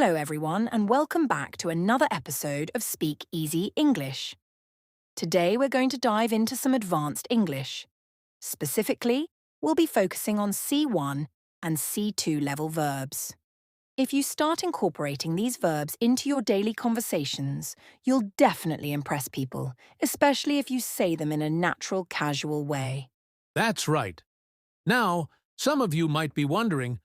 Hello everyone and welcome back to another episode of Speak Easy English. Today we're going to dive into some advanced English. Specifically, we'll be focusing on C1 and C2 level verbs. If you start incorporating these verbs into your daily conversations, you'll definitely impress people, especially if you say them in a natural, casual way. That's right. Now, some of you might be wondering,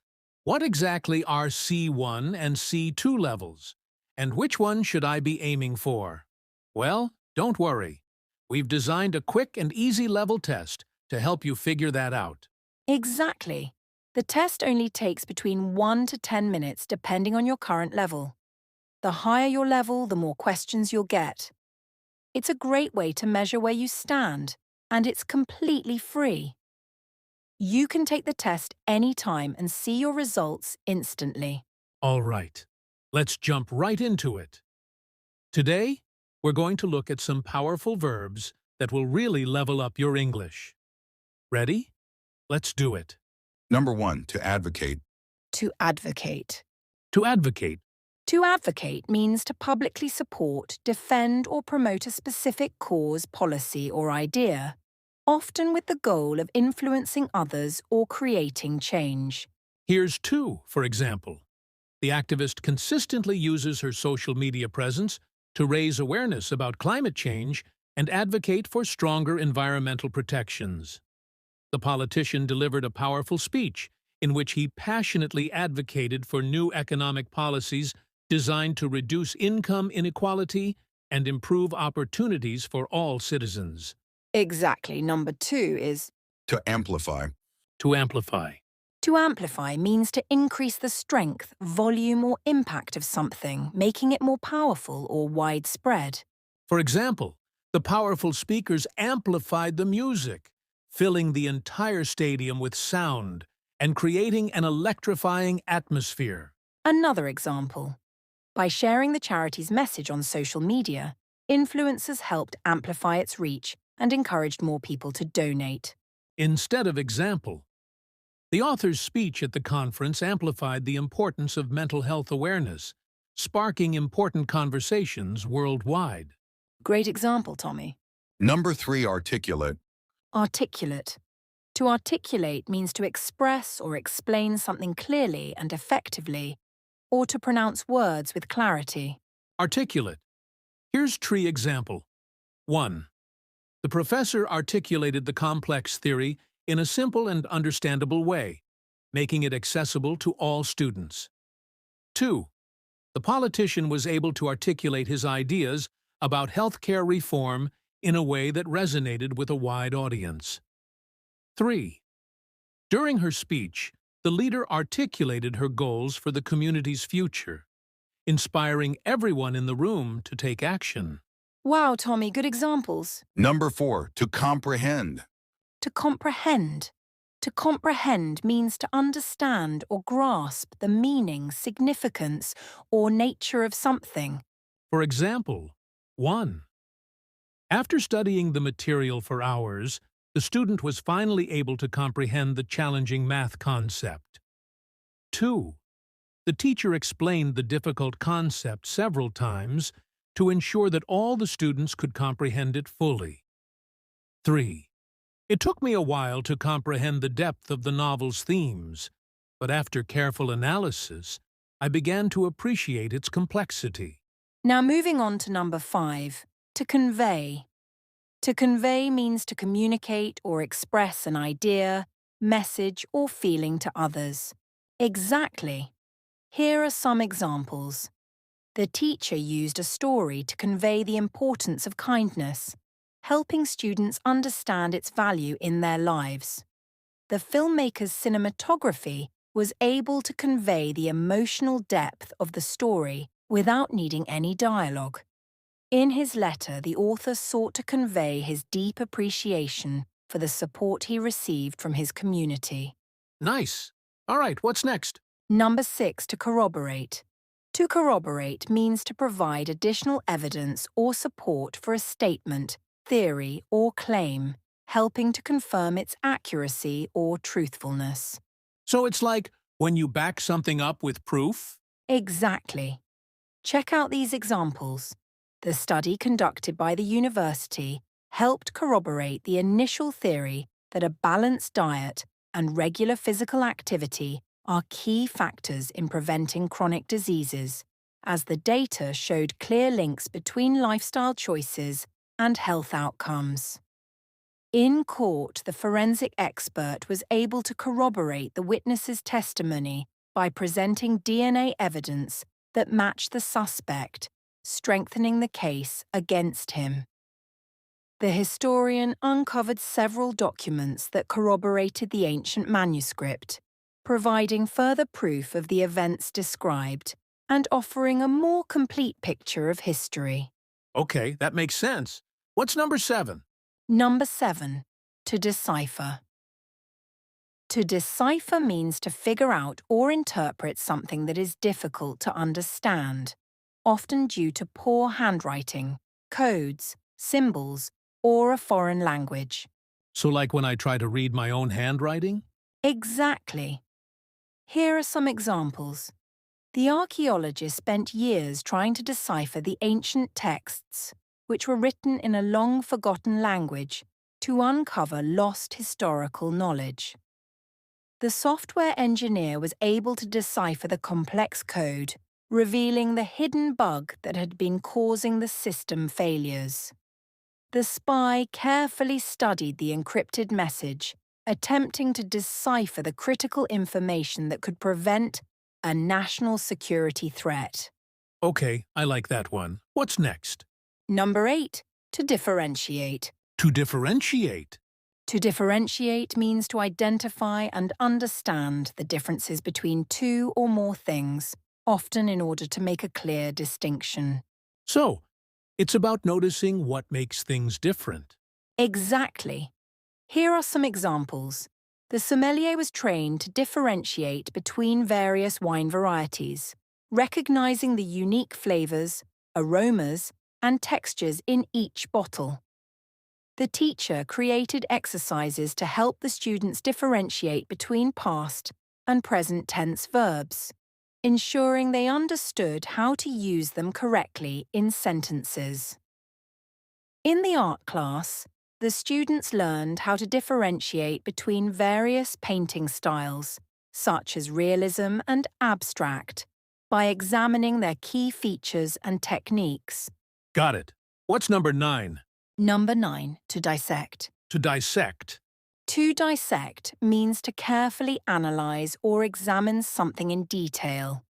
what exactly are C1 and C2 levels? And which one should I be aiming for? Well, don't worry. We've designed a quick and easy level test to help you figure that out. Exactly. The test only takes between 1 to 10 minutes depending on your current level. The higher your level, the more questions you'll get. It's a great way to measure where you stand, and it's completely free. You can take the test anytime and see your results instantly. All right, let's jump right into it. Today, we're going to look at some powerful verbs that will really level up your English. Ready? Let's do it. Number 1, to advocate. To advocate. To advocate. To advocate means to publicly support, defend, or promote a specific cause, policy, or idea, often with the goal of influencing others or creating change. Here's two, for example. The activist consistently uses her social media presence to raise awareness about climate change and advocate for stronger environmental protections. The politician delivered a powerful speech in which he passionately advocated for new economic policies designed to reduce income inequality and improve opportunities for all citizens. Exactly. Number 2 is To amplify. To amplify. to amplify means to increase the strength, volume, or impact of something, making it more powerful or widespread. For example, the powerful speakers amplified the music, filling the entire stadium with sound and creating an electrifying atmosphere. Another example. By sharing the charity's message on social media, influencers helped amplify its reach and encouraged more people to donate. Instead of example, the author's speech at the conference amplified the importance of mental health awareness, sparking important conversations worldwide. Great example, Tommy. Number 3, articulate. Articulate. To articulate means to express or explain something clearly and effectively, or to pronounce words with clarity. Articulate. Here's tree example. 1. The professor articulated the complex theory in a simple and understandable way, making it accessible to all students. 2. The politician was able to articulate his ideas about healthcare reform in a way that resonated with a wide audience. 3. During her speech, the leader articulated her goals for the community's future, inspiring everyone in the room to take action. Wow, Tommy, good examples. Number 4, to comprehend. To comprehend. To comprehend means to understand or grasp the meaning, significance, or nature of something. For example, 1. After studying the material for hours, the student was finally able to comprehend the challenging math concept. 2. The teacher explained the difficult concept several times to ensure that all the students could comprehend it fully. 3. It took me a while to comprehend the depth of the novel's themes, but after careful analysis, I began to appreciate its complexity. Now moving on to number 5, to convey. To convey means to communicate or express an idea, message, or feeling to others. Exactly. Here are some examples. The teacher used a story to convey the importance of kindness, helping students understand its value in their lives. The filmmaker's cinematography was able to convey the emotional depth of the story without needing any dialogue. In his letter, the author sought to convey his deep appreciation for the support he received from his community. Nice. All right, what's next? Number 6, to corroborate. To corroborate means to provide additional evidence or support for a statement, theory, or claim, helping to confirm its accuracy or truthfulness. So it's like when you back something up with proof? Exactly. Check out these examples. The study conducted by the university helped corroborate the initial theory that a balanced diet and regular physical activity are key factors in preventing chronic diseases, as the data showed clear links between lifestyle choices and health outcomes. In court, the forensic expert was able to corroborate the witness's testimony by presenting DNA evidence that matched the suspect, strengthening the case against him. The historian uncovered several documents that corroborated the ancient manuscript, providing further proof of the events described and offering a more complete picture of history. Okay, that makes sense. What's number 7? Number 7. To decipher. To decipher means to figure out or interpret something that is difficult to understand, often due to poor handwriting, codes, symbols, or a foreign language. So like when I try to read my own handwriting? Exactly. Here are some examples. The archaeologists spent years trying to decipher the ancient texts, which were written in a long-forgotten language, to uncover lost historical knowledge. The software engineer was able to decipher the complex code, revealing the hidden bug that had been causing the system failures. The spy carefully studied the encrypted message, attempting to decipher the critical information that could prevent a national security threat. Okay, I like that one. What's next? Number 8. To differentiate. To differentiate. To differentiate means to identify and understand the differences between two or more things, often in order to make a clear distinction. So, it's about noticing what makes things different. Exactly. Here are some examples. The sommelier was trained to differentiate between various wine varieties, recognizing the unique flavors, aromas, and textures in each bottle. The teacher created exercises to help the students differentiate between past and present tense verbs, ensuring they understood how to use them correctly in sentences. In the art class, the students learned how to differentiate between various painting styles, such as realism and abstract, by examining their key features and techniques. Got it. What's number 9? Number 9. To dissect. To dissect. To dissect means to carefully analyze or examine something in detail,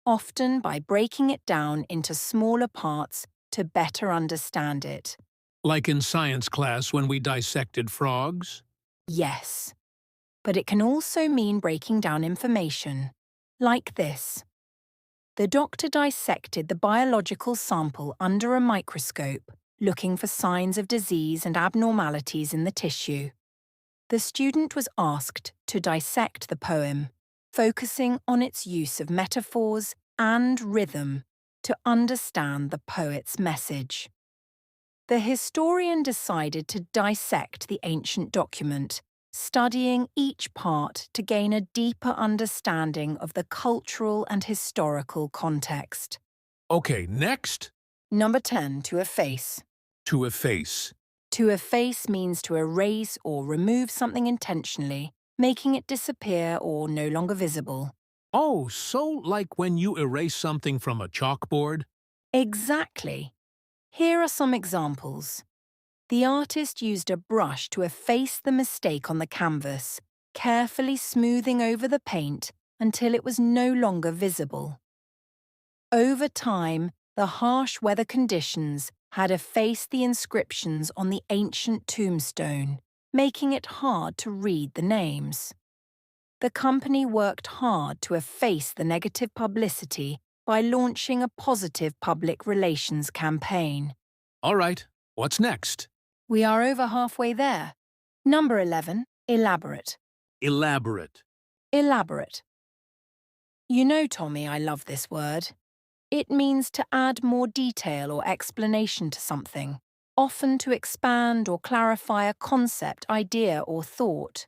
often by breaking it down into smaller parts to better understand it. Like in science class when we dissected frogs? Yes, but it can also mean breaking down information, like this. The doctor dissected the biological sample under a microscope, looking for signs of disease and abnormalities in the tissue. The student was asked to dissect the poem, focusing on its use of metaphors and rhythm to understand the poet's message. The historian decided to dissect the ancient document, studying each part to gain a deeper understanding of the cultural and historical context. Okay, next. Number 10. To efface. To efface. To efface means to erase or remove something intentionally, making it disappear or no longer visible. Oh, so like when you erase something from a chalkboard? Exactly. Here are some examples. The artist used a brush to efface the mistake on the canvas, carefully smoothing over the paint until it was no longer visible. Over time, the harsh weather conditions had effaced the inscriptions on the ancient tombstone, making it hard to read the names. The company worked hard to efface the negative publicity by launching a positive public relations campaign. All right, what's next? We are over halfway there. Number 11. Elaborate. Elaborate. Elaborate. You know, Tommy, I love this word. It means to add more detail or explanation to something, often to expand or clarify a concept, idea, or thought.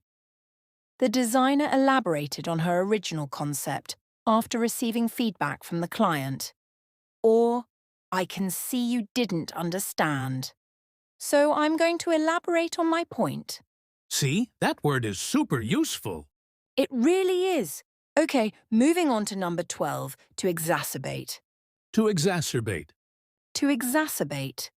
The designer elaborated on her original concept, after receiving feedback from the client. Or, I can see you didn't understand. So I'm going to elaborate on my point. See, that word is super useful. It really is. Okay, moving on to number 12, to exacerbate. To exacerbate. To exacerbate.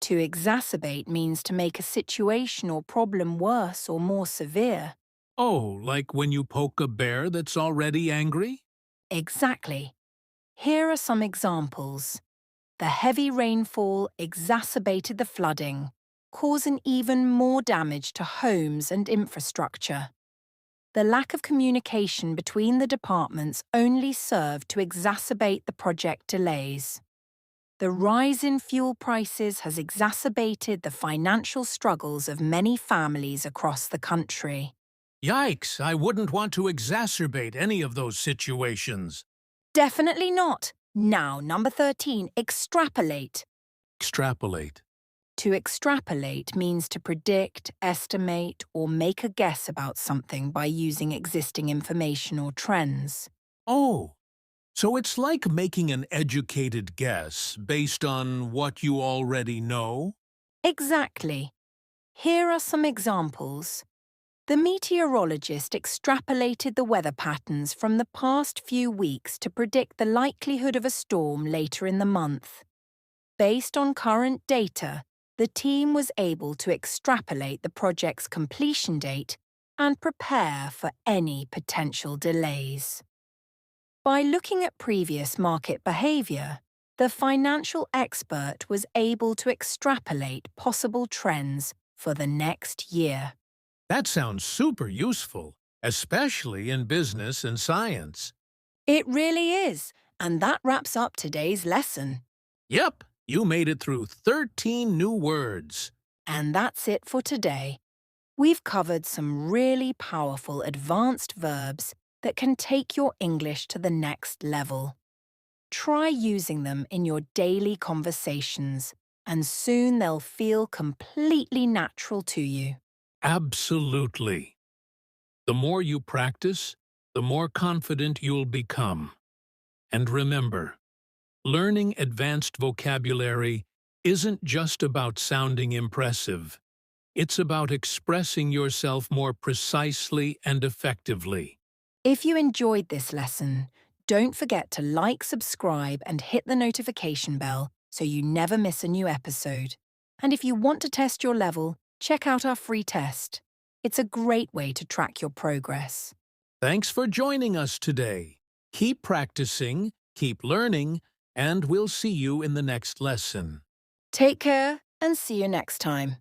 To exacerbate means to make a situation or problem worse or more severe. Oh, like when you poke a bear that's already angry? Exactly. Here are some examples. The heavy rainfall exacerbated the flooding, causing even more damage to homes and infrastructure. The lack of communication between the departments only served to exacerbate the project delays. The rise in fuel prices has exacerbated the financial struggles of many families across the country. Yikes, I wouldn't want to exacerbate any of those situations. Definitely not. Now, number 13, extrapolate. Extrapolate. To extrapolate means to predict, estimate, or make a guess about something by using existing information or trends. Oh, so it's like making an educated guess based on what you already know? Exactly. Here are some examples. The meteorologist extrapolated the weather patterns from the past few weeks to predict the likelihood of a storm later in the month. Based on current data, the team was able to extrapolate the project's completion date and prepare for any potential delays. By looking at previous market behaviour, the financial expert was able to extrapolate possible trends for the next year. That sounds super useful, especially in business and science. It really is, and that wraps up today's lesson. Yep, you made it through 13 new words. And that's it for today. We've covered some really powerful advanced verbs that can take your English to the next level. Try using them in your daily conversations, and soon they'll feel completely natural to you. Absolutely. The more you practice, the more confident you'll become. And remember, learning advanced vocabulary isn't just about sounding impressive. It's about expressing yourself more precisely and effectively. If you enjoyed this lesson, don't forget to like, subscribe, and hit the notification bell so you never miss a new episode. And if you want to test your level, check out our free test. It's a great way to track your progress. Thanks for joining us today. Keep practicing, keep learning, and we'll see you in the next lesson. Take care and see you next time.